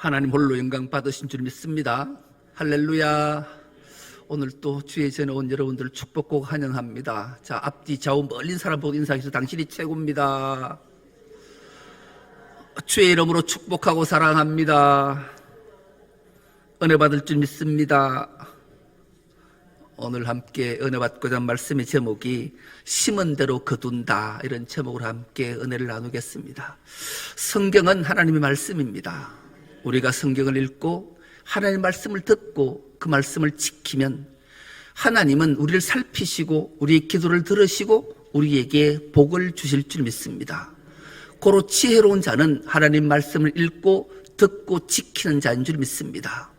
하나님 홀로 영광 받으신 줄 믿습니다. 할렐루야. 오늘 또 주의 전에 온 여러분들을 축복하고 환영합니다. 자, 앞뒤 좌우 멀린 사람 보고 인사해서 당신이 최고입니다. 주의 이름으로 축복하고 사랑합니다. 은혜 받을 줄 믿습니다. 오늘 함께 은혜 받고자 한 말씀의 제목이 심은 대로 거둔다, 이런 제목으로 함께 은혜를 나누겠습니다. 성경은 하나님의 말씀입니다. 우리가 성경을 읽고 하나님의 말씀을 듣고 그 말씀을 지키면 하나님은 우리를 살피시고 우리의 기도를 들으시고 우리에게 복을 주실 줄 믿습니다. 고로 지혜로운 자는 하나님 말씀을 읽고 듣고 지키는 자인 줄 믿습니다.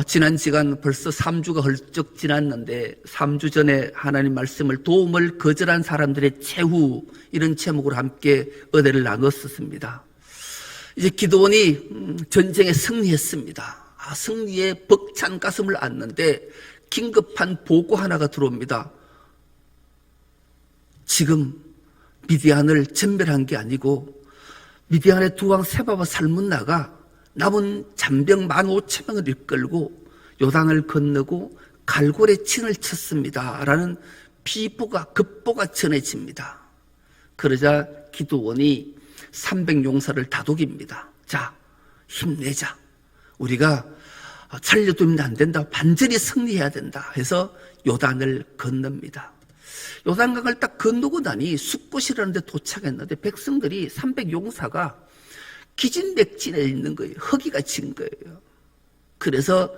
지난 시간 벌써 3주가 훌쩍 지났는데 3주 전에 하나님 말씀을 도움을 거절한 사람들의 최후, 이런 제목으로 함께 은혜를 나눴었습니다. 이제 기드온이 전쟁에 승리했습니다. 승리에 벅찬 가슴을 안는데 긴급한 보고 하나가 들어옵니다. 지금 미디안을 전멸한 게 아니고 미디안의 두 왕 세바와 살문나가 남은 잔병 15,000명을 이끌고 요단을 건너고 갈골에 진을 쳤습니다 라는 급보가 전해집니다. 그러자 기드온이 300용사를 다독입니다. 자, 힘내자. 우리가 살려두면 안 된다. 반전히 승리해야 된다 해서 요단을 건넙니다. 요단강을 딱 건너고 나니 숫곳이라는 데 도착했는데 백성들이 300용사가 기진맥진해 있는 거예요. 허기가 진 거예요. 그래서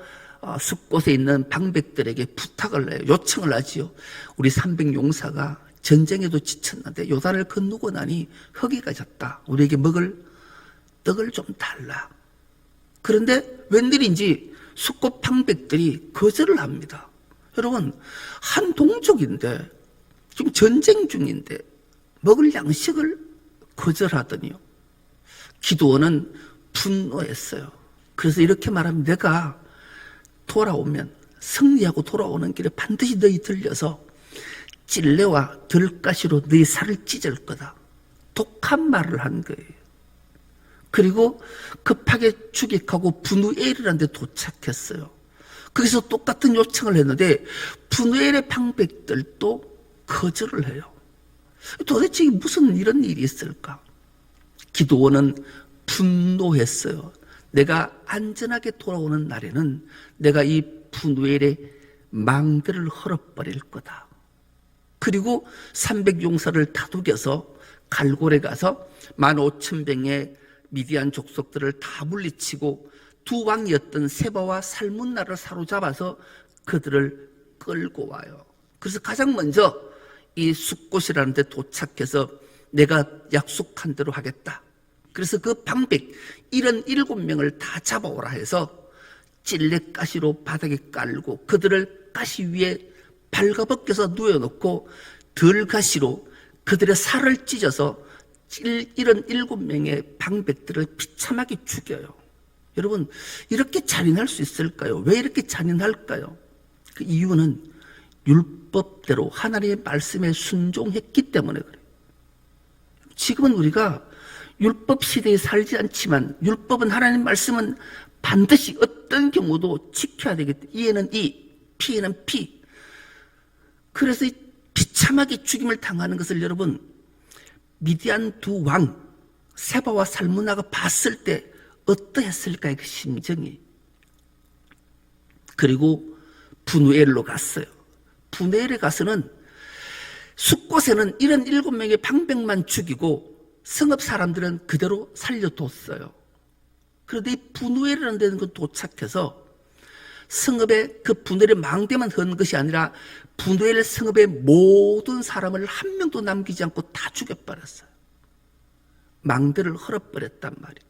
숫곳에 있는 방백들에게 부탁을 해요. 요청을 하지요. 우리 300용사가 전쟁에도 지쳤는데 요단을 건너고 나니 허기가 졌다. 우리에게 먹을 떡을 좀 달라. 그런데 웬일인지 숫곳 방백들이 거절을 합니다. 여러분, 한 동족인데 지금 전쟁 중인데 먹을 양식을 거절하더니요. 기드온은 분노했어요. 그래서 이렇게 말하면 내가 돌아오면, 승리하고 돌아오는 길에 반드시 너희 들려서 찔레와 들가시로 너희 살을 찢을 거다. 독한 말을 한 거예요. 그리고 급하게 추격하고 분우엘이라는 데 도착했어요. 거기서 똑같은 요청을 했는데 분우엘의 방백들도 거절을 해요. 도대체 무슨 이런 일이 있을까? 기드온은 분노했어요. 내가 안전하게 돌아오는 날에는 내가 이 분우엘의 망대를 헐어버릴 거다. 그리고 300용사를 다독여서 갈골에 가서 15,000명의 미디안 족속들을 다 물리치고 두 왕이었던 세바와 살문나를 사로잡아서 그들을 끌고 와요. 그래서 가장 먼저 이 숫곳이라는 데 도착해서 내가 약속한 대로 하겠다. 그래서 그 방백 77명을 다 잡아오라 해서 찔레가시로 바닥에 깔고 그들을 가시 위에 발가벗겨서 누워놓고 들가시로 그들의 살을 찢어서 77명의 방백들을 비참하게 죽여요. 여러분, 이렇게 잔인할 수 있을까요? 왜 이렇게 잔인할까요? 그 이유는 율법대로 하나님의 말씀에 순종했기 때문에 그래요. 지금은 우리가 율법 시대에 살지 않지만 율법은, 하나님 말씀은 반드시 어떤 경우도 지켜야 되겠다. 이에는 이, 피에는 피. 그래서 비참하게 죽임을 당하는 것을 여러분, 미디안 두 왕 세바와 살문나가 봤을 때 어떠했을까요? 그 심정이. 그리고 분우엘로 갔어요. 분우엘에 가서는 숫곳에는 77명의 방백만 죽이고 성읍 사람들은 그대로 살려뒀어요. 그런데 이 분우엘이라는 데는 도착해서 성읍에 그 분우엘의 망대만 헌 것이 아니라 분우엘 성읍의 모든 사람을 한 명도 남기지 않고 다 죽여버렸어요. 망대를 헐어버렸단 말이에요.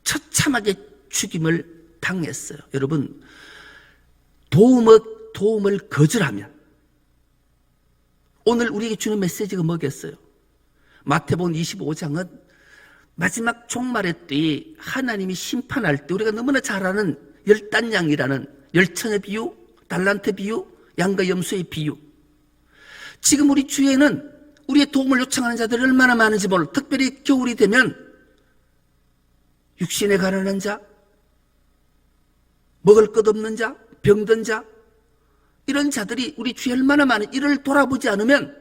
처참하게 죽임을 당했어요. 여러분, 도움을 거절하면 오늘 우리에게 주는 메시지가 뭐겠어요? 마태복음 25장은 마지막 종말의 때에 하나님이 심판할 때 우리가 너무나 잘 아는 열단양이라는 열천의 비유, 달란트 비유, 양과 염소의 비유. 지금 우리 주위에는 우리의 도움을 요청하는 자들이 얼마나 많은지 몰라. 특별히 겨울이 되면 육신에 가난한 자, 먹을 것 없는 자, 병든 자, 이런 자들이 우리 주위에 얼마나 많은 이를 돌아보지 않으면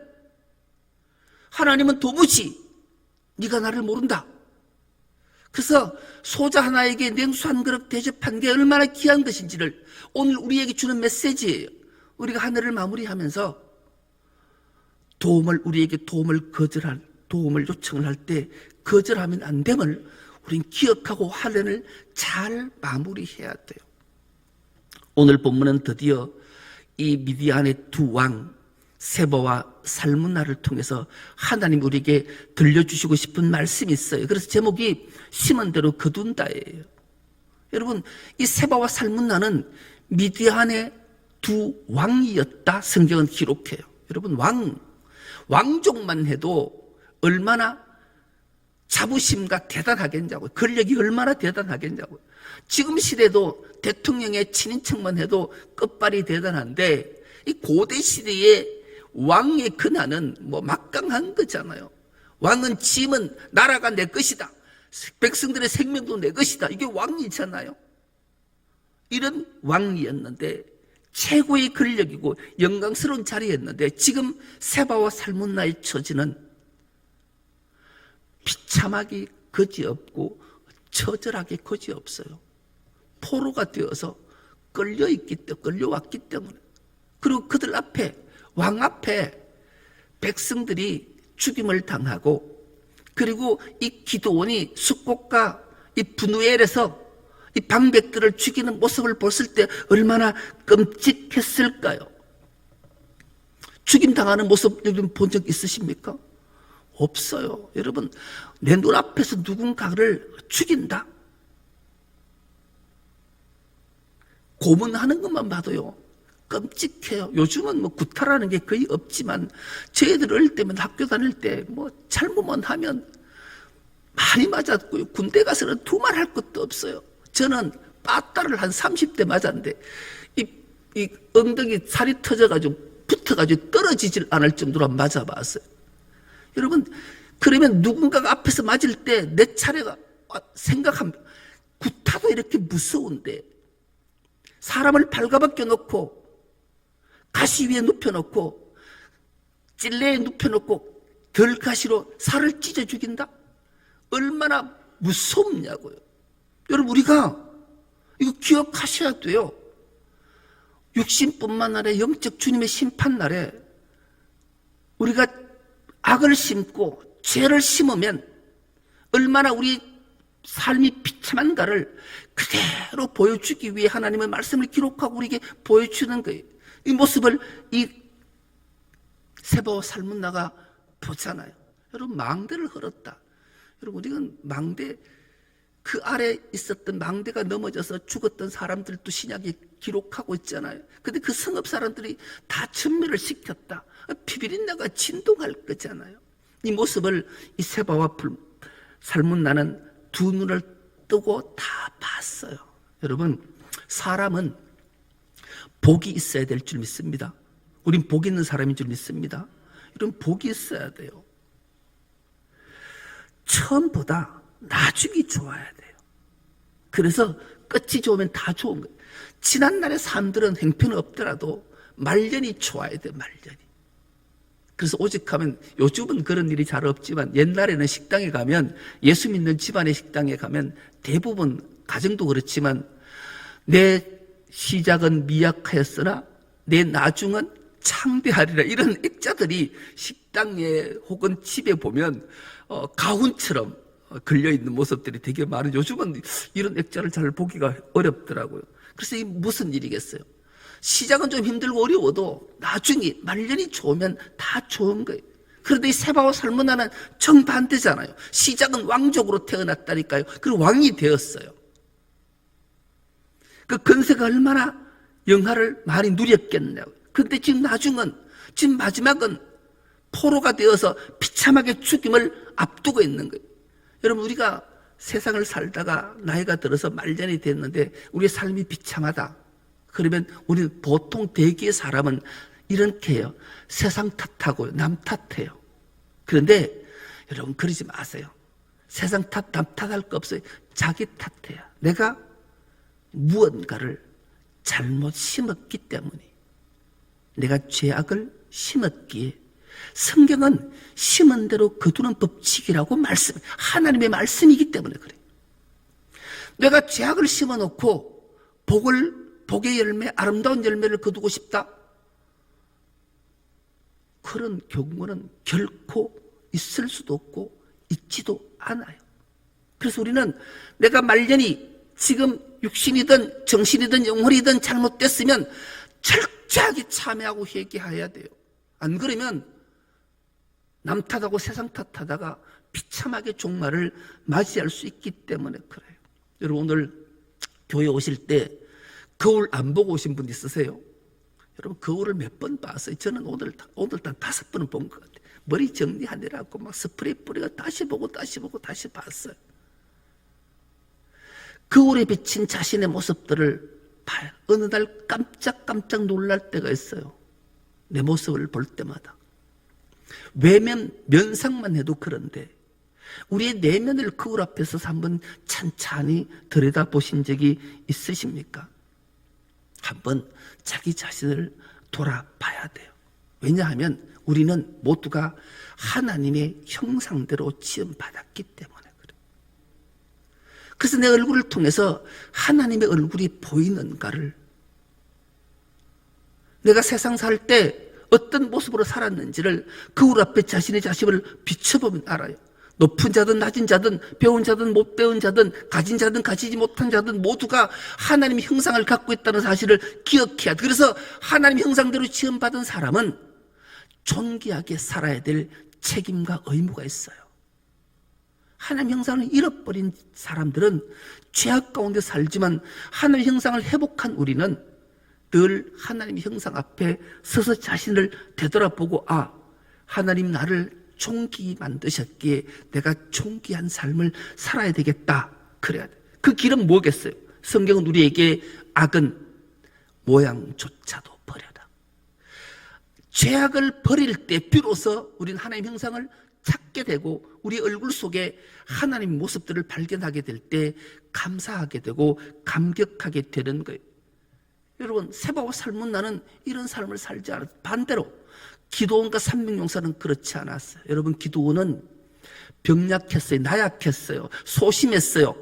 하나님은 도무지 네가 나를 모른다. 그래서 소자 하나에게 냉수 한 그릇 대접한 게 얼마나 귀한 것인지를 오늘 우리에게 주는 메시지예요. 우리가 하늘을 마무리하면서 우리에게 도움을 요청을 할 때 거절하면 안 됨을 우린 기억하고 하련을 잘 마무리해야 돼요. 오늘 본문은 드디어 이 미디안의 두 왕 세바와 살문나를 통해서 하나님 우리에게 들려주시고 싶은 말씀이 있어요. 그래서 제목이 심은 대로 거둔다예요. 여러분, 이 세바와 살문나는 미디안의 두 왕이었다 성경은 기록해요. 여러분, 왕족만 해도 얼마나 자부심과 대단하겠냐고요. 권력이 얼마나 대단하겠냐고요. 지금 시대도 대통령의 친인척만 해도 끝발이 대단한데 이 고대 시대의 왕의 근한은 막강한 거잖아요. 왕은 짐은 나라가 내 것이다. 백성들의 생명도 내 것이다. 이게 왕이잖아요. 이런 왕이었는데 최고의 권력이고 영광스러운 자리였는데 지금 세바와 살문나의 처지는 비참하기 거지없고 처절하게 거지없어요. 포로가 되어서 끌려왔기 때문에. 그리고 그들 앞에 왕 앞에 백성들이 죽임을 당하고 그리고 이 기드온이 숙곡과 이 분우엘에서 이 방백들을 죽이는 모습을 봤을 때 얼마나 끔찍했을까요? 죽임당하는 모습 여러분 본 적 있으십니까? 없어요. 여러분, 내 눈앞에서 누군가를 죽인다? 고문하는 것만 봐도요 끔찍해요. 요즘은 구타라는 게 거의 없지만 저희들 어릴 때면 학교 다닐 때 잘못만 하면 많이 맞았고요. 군대 가서는 두말할 것도 없어요. 저는 빠따를 한 30대 맞았는데 이 엉덩이 살이 터져가지고 붙어가지고 떨어지질 않을 정도로 맞아봤어요. 여러분, 그러면 누군가가 앞에서 맞을 때 내 차례가 생각합니다. 구타도 이렇게 무서운데 사람을 발가벗겨 놓고 가시 위에 눕혀놓고 찔레에 눕혀놓고 덜가시로 살을 찢어 죽인다? 얼마나 무섭냐고요. 여러분, 우리가 이거 기억하셔야 돼요. 육신뿐만 아니라 영적 주님의 심판날에 우리가 악을 심고 죄를 심으면 얼마나 우리 삶이 비참한가를 그대로 보여주기 위해 하나님의 말씀을 기록하고 우리에게 보여주는 거예요. 이 모습을 이 세바와 살문나가 보잖아요. 여러분, 망대를 흘렀다. 여러분, 우리가 망대, 그 아래 있었던 망대가 넘어져서 죽었던 사람들도 신약에 기록하고 있잖아요. 근데 그 성읍 사람들이 다 전멸을 시켰다. 피비린내가 진동할 거잖아요. 이 모습을 이 세바와 살문나는 두 눈을 뜨고 다 봤어요. 여러분, 사람은 복이 있어야 될 줄 믿습니다. 우린 복 있는 사람인 줄 믿습니다. 이런 복이 있어야 돼요. 처음보다 나중이 좋아야 돼요. 그래서 끝이 좋으면 다 좋은 거예요. 지난날의 사람들은 행편은 없더라도 말년이 좋아야 돼요. 말년이. 그래서 오직하면, 요즘은 그런 일이 잘 없지만 옛날에는 식당에 가면, 예수 믿는 집안의 식당에 가면 대부분 가정도 그렇지만 내 시작은 미약하였으나 내 나중은 창대하리라, 이런 액자들이 식당에 혹은 집에 보면 가훈처럼 걸려있는 모습들이 되게 많아요. 요즘은 이런 액자를 잘 보기가 어렵더라고요. 그래서 이 무슨 일이겠어요? 시작은 좀 힘들고 어려워도 나중에 말년이 좋으면 다 좋은 거예요. 그런데 이 세바와 살문나는 정반대잖아요. 시작은 왕족으로 태어났다니까요. 그리고 왕이 되었어요. 그 건세가 얼마나 영화를 많이 누렸겠냐고요. 그런데 지금 지금 마지막은 포로가 되어서 비참하게 죽임을 앞두고 있는 거예요. 여러분, 우리가 세상을 살다가 나이가 들어서 말년이 됐는데 우리의 삶이 비참하다. 그러면 우리는 보통 대개의 사람은 이렇게 해요. 세상 탓하고 남 탓해요. 그런데 여러분, 그러지 마세요. 세상 탓, 남 탓할 거 없어요. 자기 탓해요. 내가 무언가를 잘못 심었기 때문에, 내가 죄악을 심었기에 성경은 심은 대로 거두는 법칙이라고 하나님의 말씀이기 때문에 그래요. 내가 죄악을 심어놓고 복의 열매, 아름다운 열매를 거두고 싶다? 그런 경우는 결코 있을 수도 없고 있지도 않아요. 그래서 우리는 내가 말년이 지금 육신이든 정신이든 영혼이든 잘못됐으면 철저하게 참회하고 회개해야 돼요. 안 그러면 남 탓하고 세상 탓하다가 비참하게 종말을 맞이할 수 있기 때문에 그래요. 여러분, 오늘 교회 오실 때 거울 안 보고 오신 분 있으세요? 여러분, 거울을 몇 번 봤어요? 저는 오늘 단 5번은 본 것 같아요. 머리 정리하느라고 막 스프레이 뿌리가 다시 보고 다시 봤어요. 거울에 비친 자신의 모습들을 봐요. 어느 날 깜짝 놀랄 때가 있어요. 내 모습을 볼 때마다. 외면, 면상만 해도 그런데 우리의 내면을 거울 앞에서 한번 찬찬히 들여다보신 적이 있으십니까? 한번 자기 자신을 돌아봐야 돼요. 왜냐하면 우리는 모두가 하나님의 형상대로 지음받았기 때문에 그래요. 그래서 내 얼굴을 통해서 하나님의 얼굴이 보이는가를, 내가 세상 살 때 어떤 모습으로 살았는지를 거울 앞에 자신의 자신을 비춰보면 알아요. 높은 자든 낮은 자든 배운 자든 못 배운 자든 가진 자든 가지지 못한 자든 모두가 하나님의 형상을 갖고 있다는 사실을 기억해야 돼. 그래서 하나님의 형상대로 지음받은 사람은 존귀하게 살아야 될 책임과 의무가 있어요. 하나님의 형상을 잃어버린 사람들은 죄악 가운데 살지만 하나님의 형상을 회복한 우리는 늘 하나님의 형상 앞에 서서 자신을 되돌아보고, 아, 하나님 나를 존귀히 만드셨기에 내가 존귀한 삶을 살아야 되겠다. 그래야 돼. 그 길은 뭐겠어요? 성경은 우리에게 악은 모양조차도 버려라. 죄악을 버릴 때 비로소 우리는 하나님의 형상을 찾게 되고 우리 얼굴 속에 하나님의 모습들을 발견하게 될 때 감사하게 되고 감격하게 되는 거예요. 여러분, 세바와 살문나는 이런 삶을 살지 않았어요. 반대로 기도원과 300용사는 그렇지 않았어요. 여러분, 기도원은 병약했어요. 나약했어요. 소심했어요.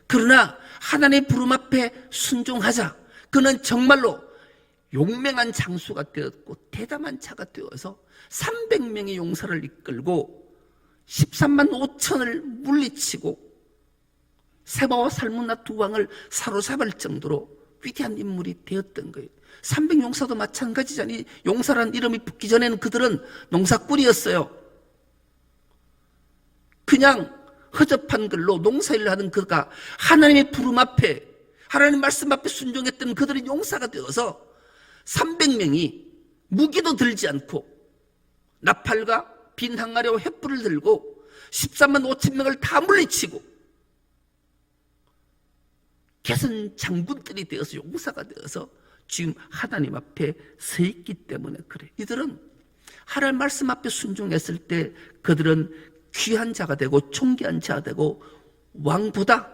그러나 하나님의 부름 앞에 순종하자. 그는 정말로 용맹한 장수가 되었고 대담한 자가 되어서 300명의 용사를 이끌고 13만 5천을 물리치고 세바와 살문나 두 왕을 사로잡을 정도로 위대한 인물이 되었던 거예요. 300용사도 마찬가지잖아요. 용사라는 이름이 붙기 전에는 그들은 농사꾼이었어요. 그냥 허접한 글로 농사일을 하는 그가 하나님의 부름 앞에, 하나님 말씀 앞에 순종했던 그들은 용사가 되어서 300명이 무기도 들지 않고 나팔과 빈 항아리와 횃불을 들고 13만 5천 명을 다 물리치고 개선 장군들이 되어서 용사가 되어서 지금 하나님 앞에 서 있기 때문에 그래. 이들은 하나님 말씀 앞에 순종했을 때 그들은 귀한 자가 되고 존귀한 자가 되고 왕보다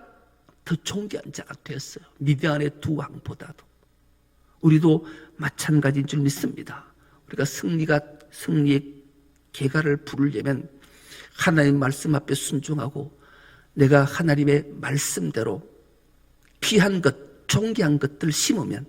더 존귀한 자가 됐어요. 미디안의 두 왕보다도. 우리도 마찬가지인 줄 믿습니다. 우리가 승리의 계가를 부르려면 하나님 말씀 앞에 순종하고 내가 하나님의 말씀대로 귀한 것, 존귀한 것들 심으면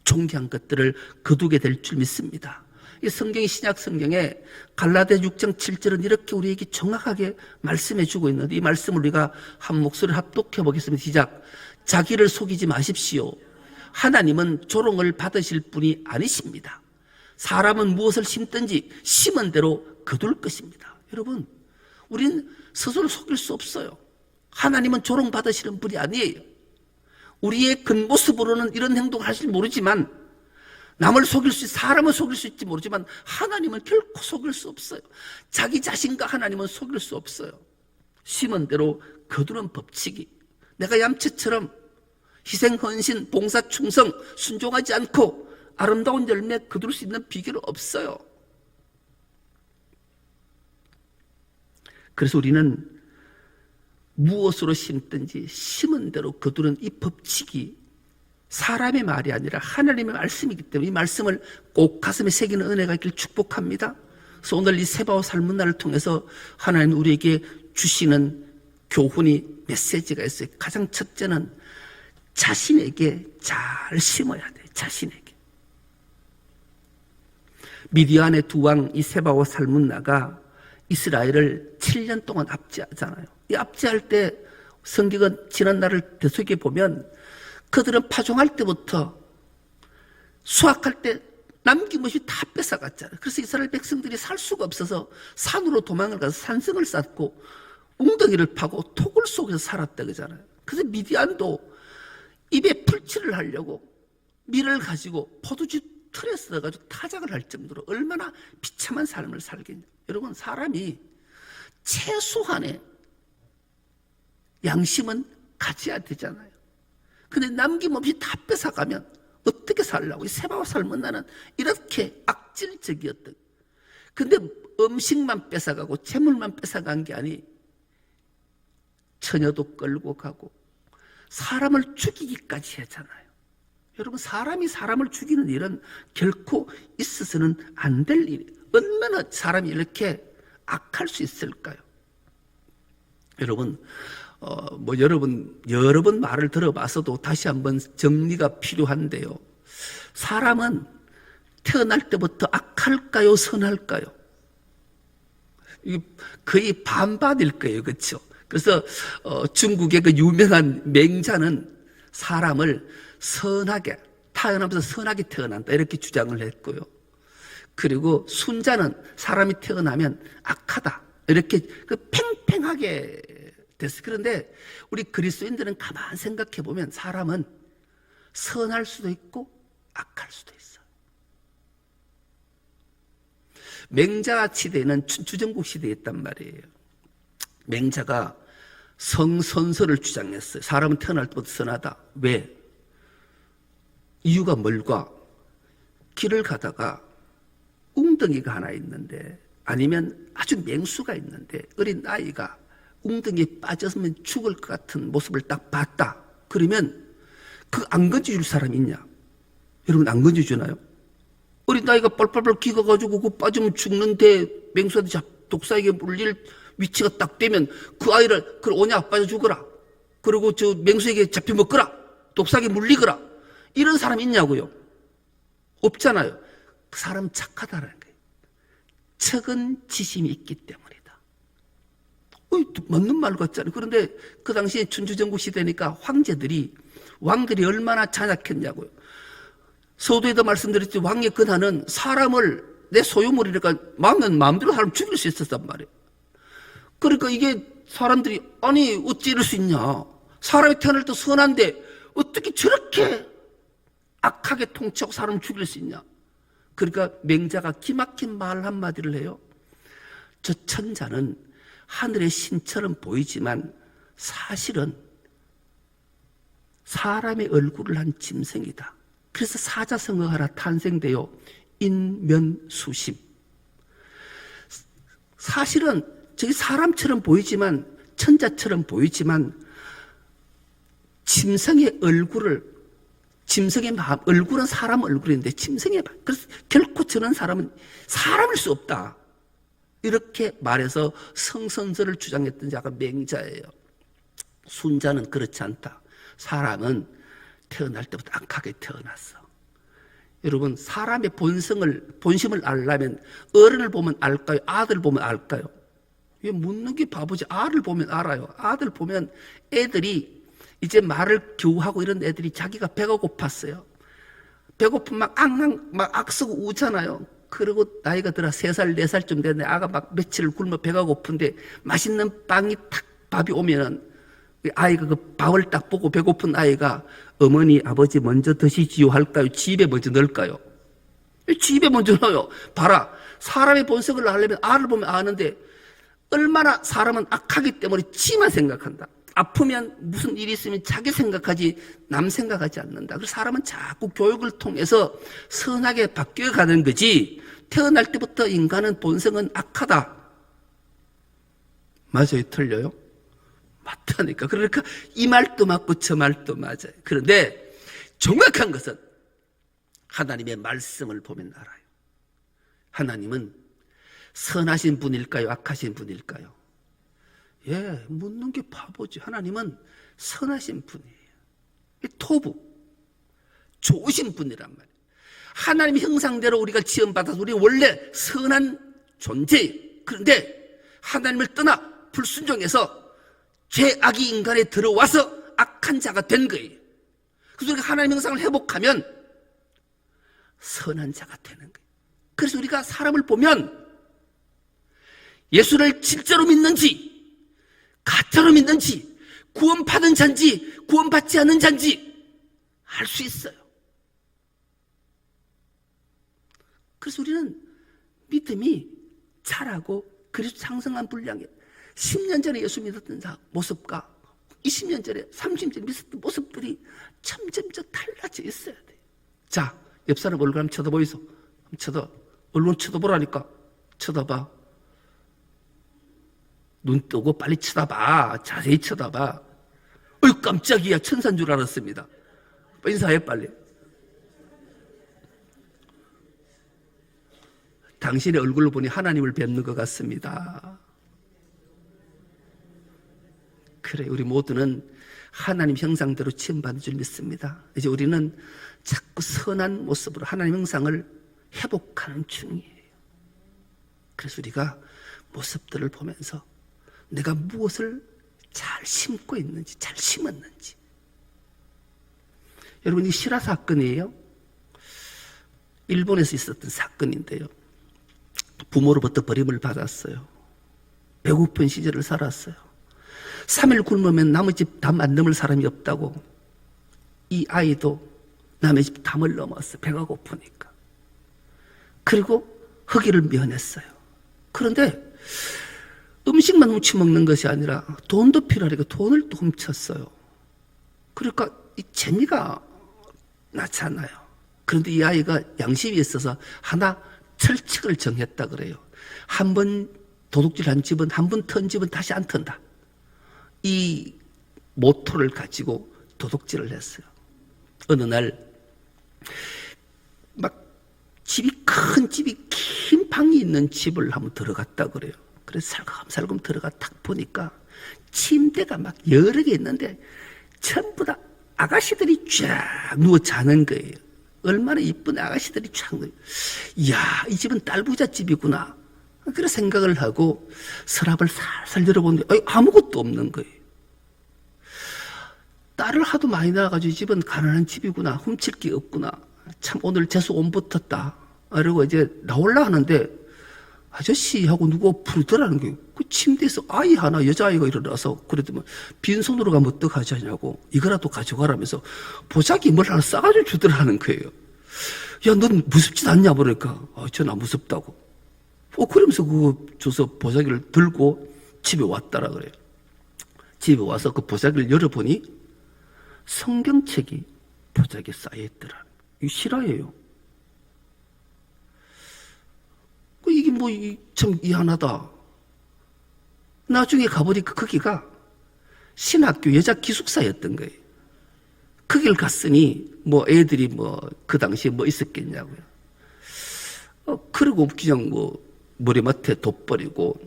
존귀한 것들을 거두게 될 줄 믿습니다. 이 성경이 신약 성경에 갈라디아 6장 7절은 이렇게 우리에게 정확하게 말씀해 주고 있는데 이 말씀을 우리가 한 목소리를 합독해 보겠습니다. 시작. 자기를 속이지 마십시오. 하나님은 조롱을 받으실 분이 아니십니다. 사람은 무엇을 심든지 심은 대로 거둘 것입니다. 여러분, 우린 스스로 속일 수 없어요. 하나님은 조롱 받으시는 분이 아니에요. 우리의 겉모습으로는 이런 행동을 하실지 모르지만 남을 속일 수, 사람을 속일 수 있지 모르지만 하나님은 결코 속일 수 없어요. 자기 자신과 하나님은 속일 수 없어요. 심은 대로 거두는 법칙이, 내가 얌체처럼 희생, 헌신, 봉사, 충성, 순종하지 않고 아름다운 열매 거둘 수 있는 비결은 없어요. 그래서 우리는 무엇으로 심든지 심은 대로 거두는 이 법칙이 사람의 말이 아니라 하나님의 말씀이기 때문에 이 말씀을 꼭 가슴에 새기는 은혜가 있길 축복합니다. 그래서 오늘 이 세바오 삶은 날을 통해서 하나님 우리에게 주시는 교훈이 메시지가 있어요. 가장 첫째는 자신에게 잘 심어야 돼요. 자신에게. 미디안의 두 왕 이 세바오 살문나가 이스라엘을 7년 동안 압제하잖아요. 이 압제할 때 성경은 지난 날을 되새겨 보면 그들은 파종할 때부터 수확할 때 남김없이 다 뺏어갔잖아요. 그래서 이스라엘 백성들이 살 수가 없어서 산으로 도망을 가서 산성을 쌓고 웅덩이를 파고 토굴 속에서 살았다 그러잖아요. 그래서 미디안도 입에 풀칠을 하려고 밀을 가지고 포도주 틀에 써가지고 타작을 할 정도로 얼마나 비참한 삶을 살겠냐. 여러분, 사람이 최소한의 양심은 가져야 되잖아요. 근데 남김없이 다 뺏어가면 어떻게 살라고? 이 세바오 삶은 나는 이렇게 악질적이었던. 근데 음식만 뺏어가고 재물만 뺏어간 게 아니 처녀도 끌고 가고 사람을 죽이기까지 했잖아요. 여러분, 사람이 사람을 죽이는 일은 결코 있어서는 안 될 일이에요. 얼마나 사람이 이렇게 악할 수 있을까요? 여러분, 여러 번 말을 들어봐서도 다시 한번 정리가 필요한데요. 사람은 태어날 때부터 악할까요? 선할까요? 거의 반반일 거예요. 그렇죠? 그래서 중국의 그 유명한 맹자는 사람을 선하게, 태어나면서 선하게 태어난다 이렇게 주장을 했고요. 그리고 순자는 사람이 태어나면 악하다 이렇게 팽팽하게 됐어요. 그런데 우리 그리스도인들은 가만 생각해 보면 사람은 선할 수도 있고 악할 수도 있어요. 맹자 시대에는 춘추전국 시대였단 말이에요. 맹자가 성선설을 주장했어요. 사람은 태어날 때부터 선하다. 왜? 이유가 뭘까? 길을 가다가 웅덩이가 하나 있는데 아니면 아주 맹수가 있는데 어린 아이가 웅덩이에 빠졌으면 죽을 것 같은 모습을 딱 봤다. 그러면 그 안 건져줄 사람이 있냐? 여러분, 안 건져주나요? 어린 아이가 뻘뻘뻘 기가가지고 그 빠지면 죽는데 맹수한테 독사에게 물릴 위치가 딱 되면 그 아이를 오냐 빠져 죽어라. 그리고 저 맹수에게 잡혀 먹거라. 독사에게 물리거라. 이런 사람이 있냐고요? 없잖아요. 그 사람 착하다는 거예요. 척은 지심이 있기 때문이다. 맞는 말 같잖아요. 그런데 그 당시에 춘추전국 시대니까 왕들이 얼마나 잔악했냐고요. 서두에도 말씀드렸지, 왕의 권한은 사람을 내 소유물이니까 왕은 마음대로 사람 죽일 수 있었단 말이에요. 그러니까 이게 사람들이 아니 어찌 이럴 수 있냐. 사람이 태어날 때 선한데 어떻게 저렇게 악하게 통치하고 사람을 죽일 수 있냐. 그러니까 맹자가 기막힌 말 한마디를 해요. 저 천자는 하늘의 신처럼 보이지만 사실은 사람의 얼굴을 한 짐승이다. 그래서 사자성어가 하나 탄생되어 인면수심. 사실은 저기 사람처럼 보이지만, 천자처럼 보이지만 짐승의 마음, 얼굴은 사람 얼굴인데 짐승의 마음. 그래서 결코 저런 사람은 사람일 수 없다. 이렇게 말해서 성선설을 주장했던 자가 맹자예요. 순자는 그렇지 않다. 사람은 태어날 때부터 악하게 태어났어. 여러분, 사람의 본심을 알려면 어른을 보면 알까요? 아들 보면 알까요? 왜 묻는 게 바보지. 아들 보면 알아요. 아들 보면 애들이 이제 말을 겨우 하고 이런 애들이 자기가 배가 고팠어요. 배고프면 막 악쓰고 우잖아요. 그리고 나이가 들어 3살, 4살쯤 됐는데 아가 막 며칠 굶어 배가 고픈데 맛있는 밥이 오면은 아이가 그 밥을 딱 보고 배고픈 아이가 어머니, 아버지 먼저 드시지요 할까요? 집에 먼저 넣을까요? 집에 먼저 넣어요. 봐라. 사람의 본성을 알려면 알을 보면 아는데 얼마나 사람은 악하기 때문에 지만 생각한다. 아프면 무슨 일이 있으면 자기 생각하지 남 생각하지 않는다. 그래서 사람은 자꾸 교육을 통해서 선하게 바뀌어가는 거지 태어날 때부터 인간은 본성은 악하다. 맞아요? 틀려요? 맞다니까. 그러니까 이 말도 맞고 저 말도 맞아요. 그런데 정확한 것은 하나님의 말씀을 보면 알아요. 하나님은 선하신 분일까요? 악하신 분일까요? 예, 묻는 게 바보지. 하나님은 선하신 분이에요. 토부, 좋으신 분이란 말이에요. 하나님 형상대로 우리가 지음받아서 우리 원래 선한 존재예요. 그런데 하나님을 떠나 불순종해서 죄악이 인간에 들어와서 악한 자가 된 거예요. 그래서 우리가 하나님 형상을 회복하면 선한 자가 되는 거예요. 그래서 우리가 사람을 보면 예수를 진짜로 믿는지 가짜로 믿는지 구원받은 자인지 구원받지 않는 자인지 알 수 있어요. 그래서 우리는 믿음이 자라고 그래서 창성한 분량이에요. 10년 전에 예수 믿었던 모습과 20년 전에 30년 전에 믿었던 모습들이 점점점 달라져 있어야 돼요. 자, 옆 사람 얼굴 한번 쳐다보이소. 얼굴 쳐다보라니까. 쳐다봐. 눈 뜨고 빨리 쳐다봐. 자세히 쳐다봐. 어이, 깜짝이야. 천사인 줄 알았습니다. 인사해 빨리. 당신의 얼굴을 보니 하나님을 뵙는 것 같습니다. 그래, 우리 모두는 하나님 형상대로 지음받은 줄 믿습니다. 이제 우리는 자꾸 선한 모습으로 하나님 형상을 회복하는 중이에요. 그래서 우리가 모습들을 보면서 내가 무엇을 잘 심고 있는지, 잘 심었는지. 여러분, 이 실화 사건이에요. 일본에서 있었던 사건인데요. 부모로부터 버림을 받았어요. 배고픈 시절을 살았어요. 3일 굶으면 남의 집 담 안 넘을 사람이 없다고 이 아이도 남의 집 담을 넘었어요. 배가 고프니까. 그리고 허기를 면했어요. 그런데 음식만 훔치 먹는 것이 아니라 돈도 필요하니까 돈을 또 훔쳤어요. 그러니까 이 재미가 나잖아요. 그런데 이 아이가 양심이 있어서 하나 철칙을 정했다 그래요. 한 번 도둑질한 집은, 한 번 턴 집은 다시 안 턴다. 이 모토를 가지고 도둑질을 했어요. 어느 날 막 큰 집이 긴 방이 있는 집을 한번 들어갔다 그래요. 그래서 살금살금 들어가 딱 보니까 침대가 막 여러 개 있는데 전부 다 아가씨들이 쫙 누워 자는 거예요. 얼마나 이쁜 아가씨들이 쫙 누워. 이야, 이 집은 딸부자 집이구나. 그런 생각을 하고 서랍을 살살 열어보는데 아무것도 없는 거예요. 딸을 하도 많이 낳아가지고 이 집은 가난한 집이구나. 훔칠 게 없구나. 참 오늘 재수 온 붙었다. 그러고 이제 나올라 하는데 아저씨 하고 누가 부르더라는 거예요. 그 침대에서 아이 하나, 여자아이가 일어나서 그랬더니 빈손으로 가면 어떡하지 하냐고. 이거라도 가져가라면서 보자기 뭘 하나 싸가지고 주더라는 거예요. 야, 넌 무섭지 않냐? 그러니까 전 안 무섭다고. 그러면서 그거 줘서 보자기를 들고 집에 왔다라 그래요. 집에 와서 그 보자기를 열어보니 성경책이 보자기에 쌓여있더라. 이게 실화예요. 이게 참 이한하다. 나중에 가보니까 거기가 신학교 여자 기숙사였던 거예요. 거길 갔으니 애들이 그 당시에 있었겠냐고요. 그리고 그냥 머리맡에 돋버리고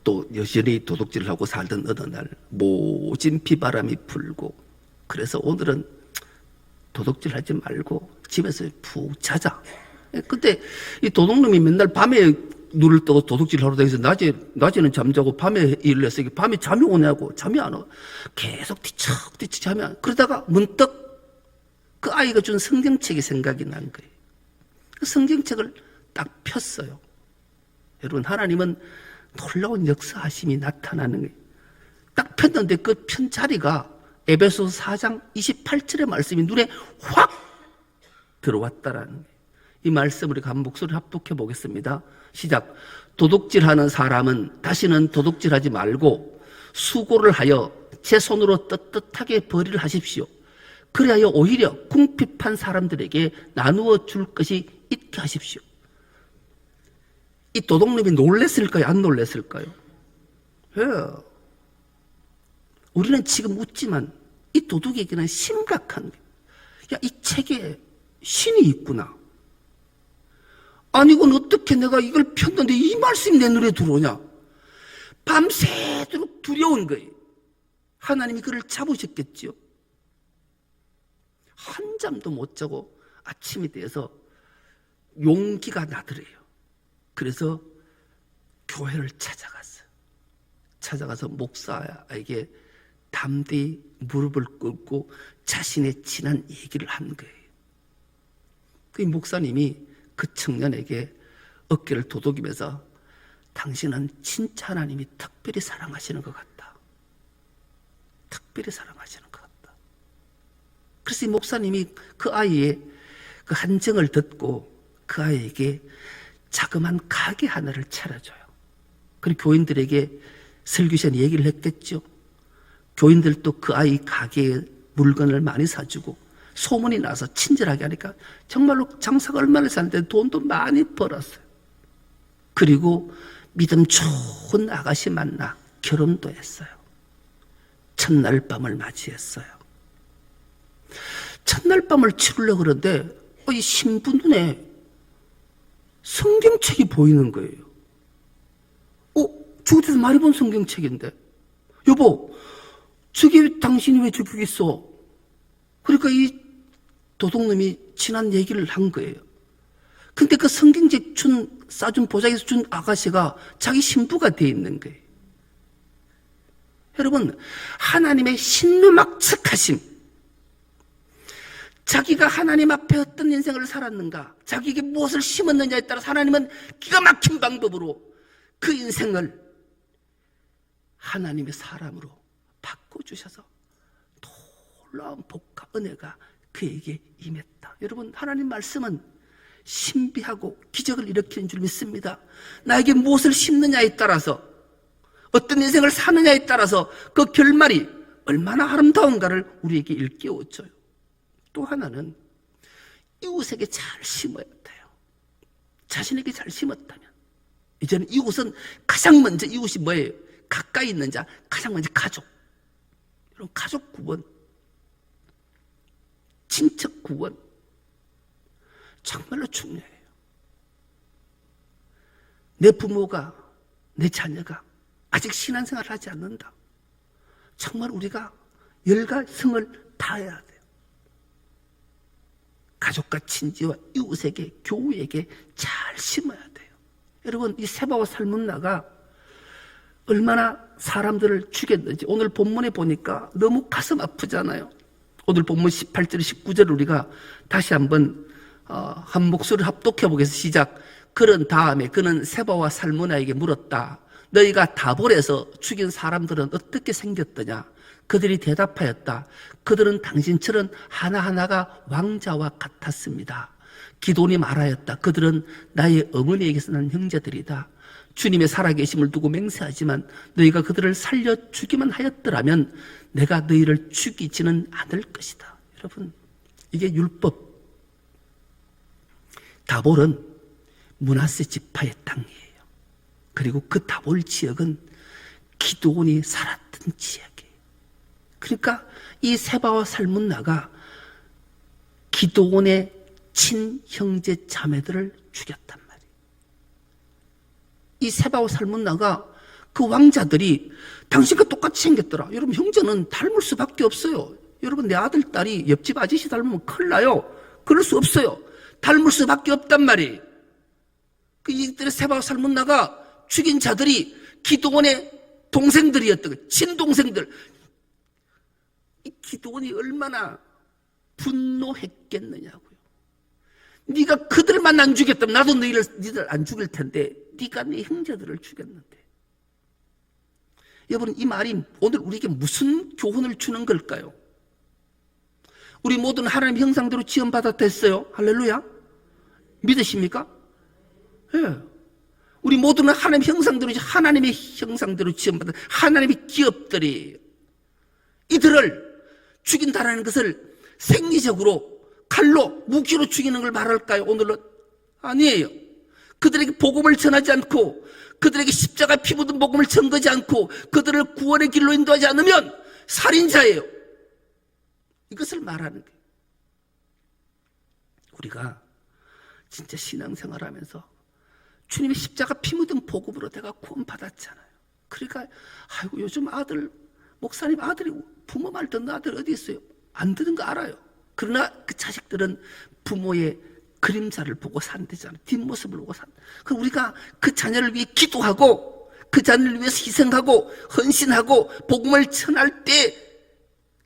또 여전히 도둑질을 하고 살던 어느 날 모진 비바람이 불고, 그래서 오늘은 도둑질 하지 말고 집에서 푹 자자. 근데 이 도둑놈이 맨날 밤에 눈을 뜨고 도둑질 하러 다니면서 낮에는 잠자고 밤에 일을 했으니 밤에 잠이 오냐고. 잠이 안 와. 계속 뒤척뒤척 잠이 안 와. 그러다가 문득 그 아이가 준 성경책이 생각이 난 거예요. 그 성경책을 딱 폈어요. 여러분, 하나님은 놀라운 역사하심이 나타나는 거예요. 딱 폈는데 그 편 자리가 에베소서 4장 28절의 말씀이 눈에 확 들어왔다라는 거예요. 이 말씀을 우리가 한 목소리 합독해 보겠습니다. 시작. 도둑질하는 사람은 다시는 도둑질하지 말고 수고를 하여 제 손으로 떳떳하게 벌이를 하십시오. 그리하여 오히려 궁핍한 사람들에게 나누어 줄 것이 있게 하십시오. 이 도둑놈이 놀랬을까요? 안 놀랬을까요? 예. 우리는 지금 웃지만 이 도둑에게는 심각한 거예요. 야, 이 책에 신이 있구나. 아니 이건 어떻게 내가 이걸 폈는데 이 말씀이 내 눈에 들어오냐. 밤새도록 두려운 거예요. 하나님이 그를 잡으셨겠지요. 한잠도 못 자고 아침이 돼서 용기가 나더래요. 그래서 교회를 찾아가서 목사에게 담대히 무릎을 꿇고 자신의 지난 얘기를 한 거예요. 그 목사님이 그 청년에게 어깨를 도독이면서 당신은 진짜 하나님이 특별히 사랑하시는 것 같다. 특별히 사랑하시는 것 같다. 그래서 이 목사님이 그 아이의 그 한정을 듣고 그 아이에게 자그만 가게 하나를 차려줘요. 그리고 교인들에게 설교 시간에 얘기를 했겠죠. 교인들도 그 아이 가게에 물건을 많이 사주고 소문이 나서 친절하게 하니까 정말로 장사가 얼마나 사는데 돈도 많이 벌었어요. 그리고 믿음 좋은 아가씨 만나 결혼도 했어요. 첫날 밤을 맞이했어요. 첫날 밤을 치르려고 그러는데 이 신부 눈에 성경책이 보이는 거예요. 저기서 많이 본 성경책인데 여보 저게 당신이 왜 저기 있어? 그러니까 이 도둑놈이 지난 얘기를 한 거예요. 근데 그 성경책 싸준 보자기에서 준 아가씨가 자기 신부가 돼 있는 거예요. 여러분 하나님의 신묘막측하심, 자기가 하나님 앞에 어떤 인생을 살았는가, 자기에게 무엇을 심었느냐에 따라서 하나님은 기가 막힌 방법으로 그 인생을 하나님의 사람으로 바꿔주셔서 놀라운 복과 은혜가 그에게 임했다. 여러분 하나님 말씀은 신비하고 기적을 일으키는 줄 믿습니다. 나에게 무엇을 심느냐에 따라서, 어떤 인생을 사느냐에 따라서 그 결말이 얼마나 아름다운가를 우리에게 일깨워줘요. 또 하나는 이웃에게 잘 심어야 돼요. 자신에게 잘 심었다면 이제는 이웃은 가장 먼저, 이웃이 뭐예요? 가까이 있는 자, 가장 먼저 가족. 여러분 가족 구원, 친척 구원 정말로 중요해요. 내 부모가, 내 자녀가 아직 신앙생활을 하지 않는다. 정말 우리가 열과 성을 다해야 돼요. 가족과 친지와 이웃에게, 교우에게 잘 심어야 돼요. 여러분 이 세바와 살문나가 얼마나 사람들을 죽였는지 오늘 본문에 보니까 너무 가슴 아프잖아요. 오늘 본문 18절 19절을 우리가 다시 한번 한 목소리를 합독해 보겠습니다. 시작. 그런 다음에 그는 세바와 살문나에게 물었다. 너희가 다볼에서 죽인 사람들은 어떻게 생겼더냐? 그들이 대답하였다. 그들은 당신처럼 하나하나가 왕자와 같았습니다. 기돈이 말하였다. 그들은 나의 어머니에게서 난 형제들이다. 주님의 살아계심을 두고 맹세하지만 너희가 그들을 살려 주기만 하였더라면 내가 너희를 죽이지는 않을 것이다. 여러분 이게 율법. 다볼은 므낫세 지파의 땅이에요. 그리고 그 다볼 지역은 기드온이 살았던 지역이에요. 그러니까 이 세바와 살문나가 기드온의 친형제 자매들을 죽였단 말이에요. 이 세바와 살문나가 그 왕자들이 당신과 똑같이 생겼더라. 여러분 형제는 닮을 수밖에 없어요. 여러분 내 아들 딸이 옆집 아저씨 닮으면 큰일 나요. 그럴 수 없어요. 닮을 수밖에 없단 말이에요. 그 이들의 세바와 살문나가 죽인 자들이 기드온의 동생들이었던 거예요. 친동생들. 이 기드온이 얼마나 분노했겠느냐고요. 네가 그들만 안 죽였다면 나도 니들 안 죽일 텐데 네가 네 형제들을 죽였는데. 여러분 이 말이 오늘 우리에게 무슨 교훈을 주는 걸까요? 우리 모두는 하나님 형상대로 지음받았다 했어요. 할렐루야. 믿으십니까? 예. 네. 우리 모두는 하나님 형상대로, 하나님의 형상대로 지음받은 하나님의 기업들이 이들을 죽인다라는 것을 생리적으로 칼로 무기로 죽이는 걸 말할까요? 오늘은 아니에요. 그들에게 복음을 전하지 않고 그들에게 십자가 피 묻은 복음을 전거지 않고 그들을 구원의 길로 인도하지 않으면 살인자예요. 이것을 말하는 거예요. 우리가 진짜 신앙생활하면서 주님의 십자가 피 묻은 복음으로 내가 구원받았잖아요. 그러니까 아이고 요즘 아들 목사님 아들이 부모 말 듣는 아들 어디 있어요? 안 듣는 거 알아요. 그러나 그 자식들은 부모의 그림자를 보고 산대잖아요. 뒷모습을 보고 산. 그럼 우리가 그 자녀를 위해 기도하고 그 자녀를 위해서 희생하고 헌신하고 복음을 전할 때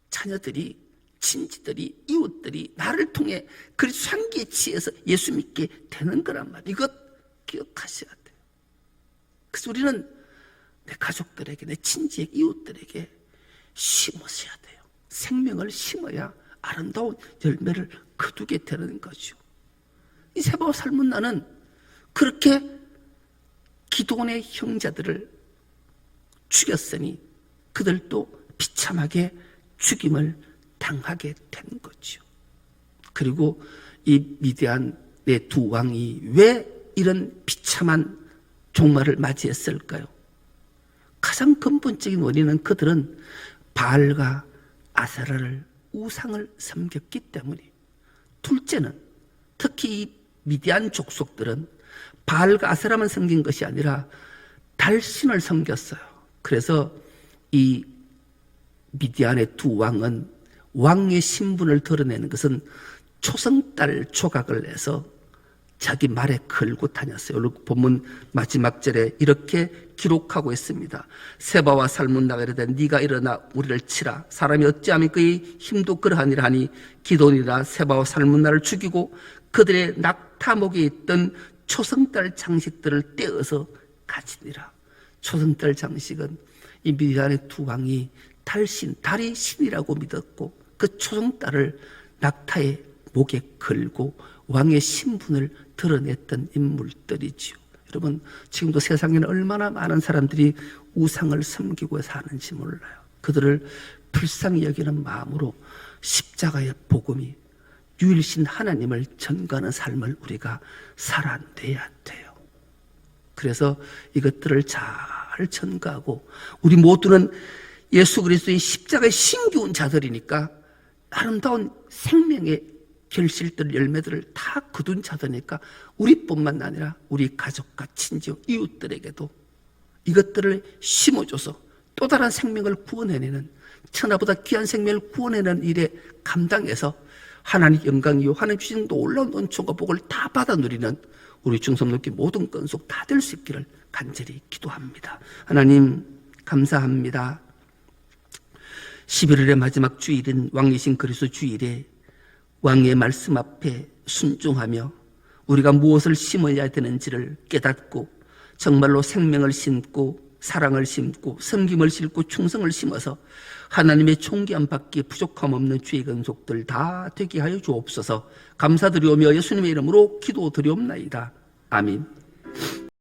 자녀들이 친지들이 이웃들이 나를 통해 그리스도 향기에 취해서 예수 믿게 되는 거란 말이에요. 이것 기억하셔야 돼요. 그래서 우리는 내 가족들에게 내 친지에게 이웃들에게 심으셔야 돼요. 생명을 심어야 아름다운 열매를 거두게 되는 거죠. 이 세바와 살문나는 그렇게 기드온의 형제들을 죽였으니 그들도 비참하게 죽임을 당하게 된 거죠. 그리고 이 미디안의 두 왕이 왜 이런 비참한 종말을 맞이했을까요? 가장 근본적인 원인은 그들은 바알과 아세라를 우상을 섬겼기 때문이에요. 둘째는 특히 이 미디안 족속들은 바알과 아세라만 섬긴 것이 아니라 달신을 섬겼어요. 그래서 이 미디안의 두 왕은 왕의 신분을 드러내는 것은 초승달 조각을 내서 자기 말에 걸고 다녔어요. 오늘 본문 마지막 절에 이렇게 기록하고 있습니다. 세바와 살문나가 이르되 네가 일어나 우리를 치라. 사람이 어찌하면 그의 힘도 그러하니라 하니 기돈이라 세바와 살문나를 죽이고 그들의 낙타목에 있던 초승달 장식들을 떼어서 가지니라. 초승달 장식은 이 미디안의 두 왕이 달이 신이라고 믿었고 그 초승달을 낙타의 목에 걸고 왕의 신분을 드러냈던 인물들이지요. 여러분 지금도 세상에는 얼마나 많은 사람들이 우상을 섬기고 사는지 몰라요. 그들을 불쌍히 여기는 마음으로 십자가의 복음이 유일신 하나님을 전가하는 삶을 우리가 살아내야 돼요. 그래서 이것들을 잘 전가하고 우리 모두는 예수 그리스도의 십자가의 신기운 자들이니까 아름다운 생명의 결실들 열매들을 다 거둔 자들이니까 우리뿐만 아니라 우리 가족과 친지 이웃들에게도 이것들을 심어줘서 또 다른 생명을 구원해내는 천하보다 귀한 생명을 구원해내는 일에 감당해서 하나님 영광이요 하나님 주신 놀라운 은총과 복을 다 받아 누리는 우리 중성롭게 모든 건속 다 될 수 있기를 간절히 기도합니다. 하나님 감사합니다. 11월의 마지막 주일인 왕이신 그리스도 주일에 왕의 말씀 앞에 순종하며 우리가 무엇을 심어야 되는지를 깨닫고 정말로 생명을 심고 사랑을 심고 섬김을 심고 충성을 심어서 하나님의 존귀함 받기에 부족함 없는 주의 건속들 다 되게 하여 주옵소서. 감사드리오며 예수님의 이름으로 기도드리옵나이다. 아멘.